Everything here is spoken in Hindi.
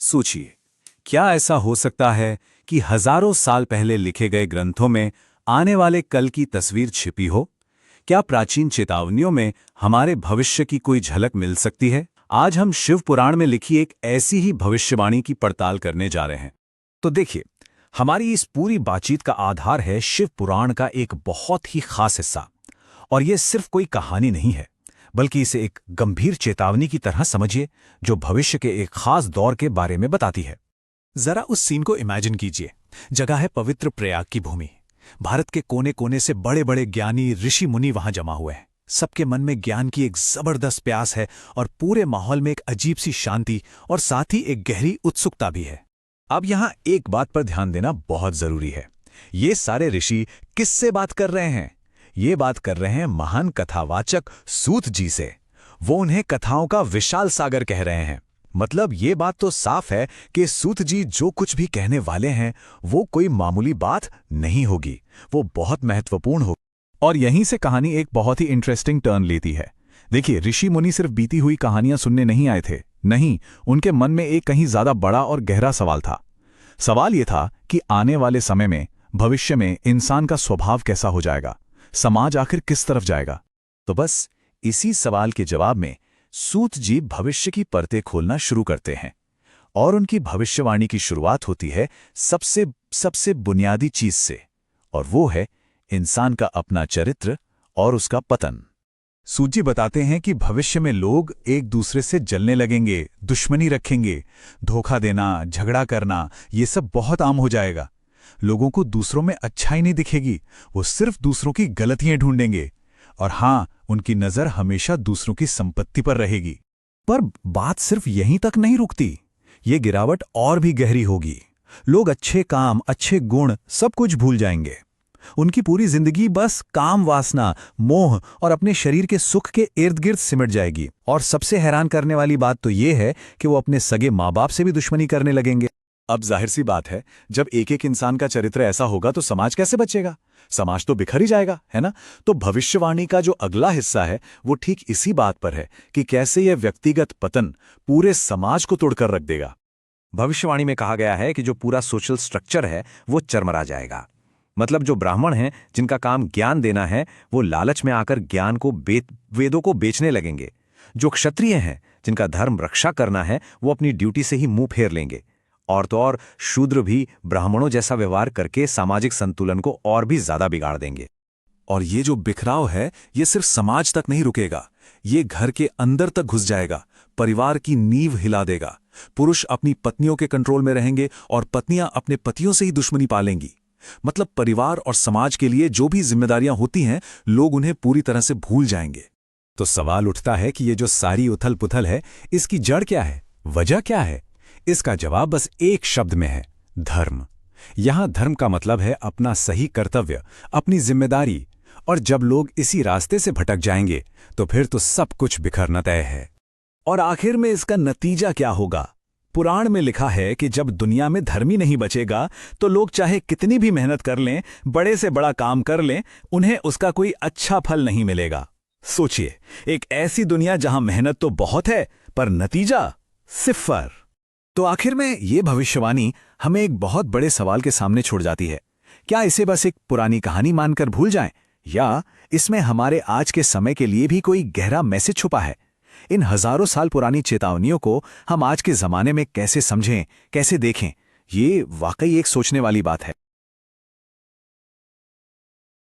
सोचिए, क्या ऐसा हो सकता है कि हजारों साल पहले लिखे गए ग्रंथों में आने वाले कल की तस्वीर छिपी हो? क्या प्राचीन चेतावनियों में हमारे भविष्य की कोई झलक मिल सकती है? आज हम शिव पुराण में लिखी एक ऐसी ही भविष्यवाणी की पड़ताल करने जा रहे हैं। तो देखिए, हमारी इस पूरी बातचीत का आधार है शिव पुराण का एक बहुत ही खास हिस्सा। और यह सिर्फ कोई कहानी नहीं है, बल्कि इसे एक गंभीर चेतावनी की तरह समझिए, जो भविष्य के एक खास दौर के बारे में बताती है। जरा उस सीन को इमेजिन कीजिए। जगह है पवित्र प्रयाग की भूमि। भारत के कोने कोने से बड़े बड़े ज्ञानी ऋषि मुनि वहां जमा हुए हैं। सबके मन में ज्ञान की एक जबरदस्त प्यास है और पूरे माहौल में एक अजीब सी शांति और साथ ही एक गहरी उत्सुकता भी है। अब यहां एक बात पर ध्यान देना बहुत जरूरी है। ये सारे ऋषि किससे बात कर रहे हैं? ये बात कर रहे हैं महान कथावाचक सूत जी से। वो उन्हें कथाओं का विशाल सागर कह रहे हैं। मतलब ये बात तो साफ है कि सूत जी जो कुछ भी कहने वाले हैं वो कोई मामूली बात नहीं होगी, वो बहुत महत्वपूर्ण होगी। और यहीं से कहानी एक बहुत ही इंटरेस्टिंग टर्न लेती है। देखिए, ऋषि मुनि सिर्फ बीती हुई कहानियां सुनने नहीं आए थे। नहीं, उनके मन में एक कहीं ज्यादा बड़ा और गहरा सवाल था। सवाल यह था कि आने वाले समय में, भविष्य में इंसान का स्वभाव कैसा हो जाएगा, समाज आखिर किस तरफ जाएगा। तो बस इसी सवाल के जवाब में सूत जी भविष्य की परतें खोलना शुरू करते हैं। और उनकी भविष्यवाणी की शुरुआत होती है सबसे बुनियादी चीज से, और वो है इंसान का अपना चरित्र और उसका पतन। सूत जी बताते हैं कि भविष्य में लोग एक दूसरे से जलने लगेंगे, दुश्मनी रखेंगे, धोखा देना, झगड़ा करना, ये सब बहुत आम हो जाएगा। लोगों को दूसरों में अच्छाई नहीं दिखेगी, वो सिर्फ दूसरों की गलतियां ढूंढेंगे। और हां, उनकी नजर हमेशा दूसरों की संपत्ति पर रहेगी। पर बात सिर्फ यहीं तक नहीं रुकती। ये गिरावट और भी गहरी होगी। लोग अच्छे काम, अच्छे गुण सब कुछ भूल जाएंगे। उनकी पूरी जिंदगी बस काम वासना, मोह और अपने शरीर के सुख के इर्द गिर्द सिमट जाएगी। और सबसे हैरान करने वाली बात तो ये है कि वो अपने सगे माँ बाप से भी दुश्मनी करने लगेंगे। अब जाहिर सी बात है, जब एक एक इंसान का चरित्र ऐसा होगा तो समाज कैसे बचेगा? समाज तो बिखर ही जाएगा, है ना? तो भविष्यवाणी का जो अगला हिस्सा है वो ठीक इसी बात पर है कि कैसे यह व्यक्तिगत पतन पूरे समाज को तोड़कर रख देगा। भविष्यवाणी में कहा गया है कि जो पूरा सोशल स्ट्रक्चर है वो चरमरा जाएगा। मतलब जो ब्राह्मण हैं, जिनका काम ज्ञान देना है, वो लालच में आकर ज्ञान को वेदों को बेचने लगेंगे। जो क्षत्रिय हैं, जिनका धर्म रक्षा करना है, वो अपनी ड्यूटी से ही मुंह फेर लेंगे। और तो और शूद्र भी ब्राह्मणों जैसा व्यवहार करके सामाजिक संतुलन को और भी ज्यादा बिगाड़ देंगे। और ये जो बिखराव है, ये सिर्फ समाज तक नहीं रुकेगा, ये घर के अंदर तक घुस जाएगा, परिवार की नींव हिला देगा। पुरुष अपनी पत्नियों के कंट्रोल में रहेंगे और पत्नियां अपने पतियों से ही दुश्मनी पालेंगी। मतलब परिवार और समाज के लिए जो भी जिम्मेदारियां होती हैं, लोग उन्हें पूरी तरह से भूल जाएंगे। तो सवाल उठता है कि ये जो सारी उथल पुथल है, इसकी जड़ क्या है, वजह क्या है? इसका जवाब बस एक शब्द में है, धर्म। यहां धर्म का मतलब है अपना सही कर्तव्य, अपनी जिम्मेदारी। और जब लोग इसी रास्ते से भटक जाएंगे तो फिर तो सब कुछ बिखरना तय है। और आखिर में इसका नतीजा क्या होगा? पुराण में लिखा है कि जब दुनिया में धर्म ही नहीं बचेगा तो लोग चाहे कितनी भी मेहनत कर लें, बड़े से बड़ा काम कर लें, उन्हें उसका कोई अच्छा फल नहीं मिलेगा। सोचिए, एक ऐसी दुनिया जहां मेहनत तो बहुत है पर नतीजा सिफर। तो आखिर में ये भविष्यवाणी हमें एक बहुत बड़े सवाल के सामने छोड़ जाती है। क्या इसे बस एक पुरानी कहानी मानकर भूल जाएं, या इसमें हमारे आज के समय के लिए भी कोई गहरा मैसेज छुपा है? इन हजारों साल पुरानी चेतावनियों को हम आज के जमाने में कैसे समझें, कैसे देखें, ये वाकई एक सोचने वाली बात है।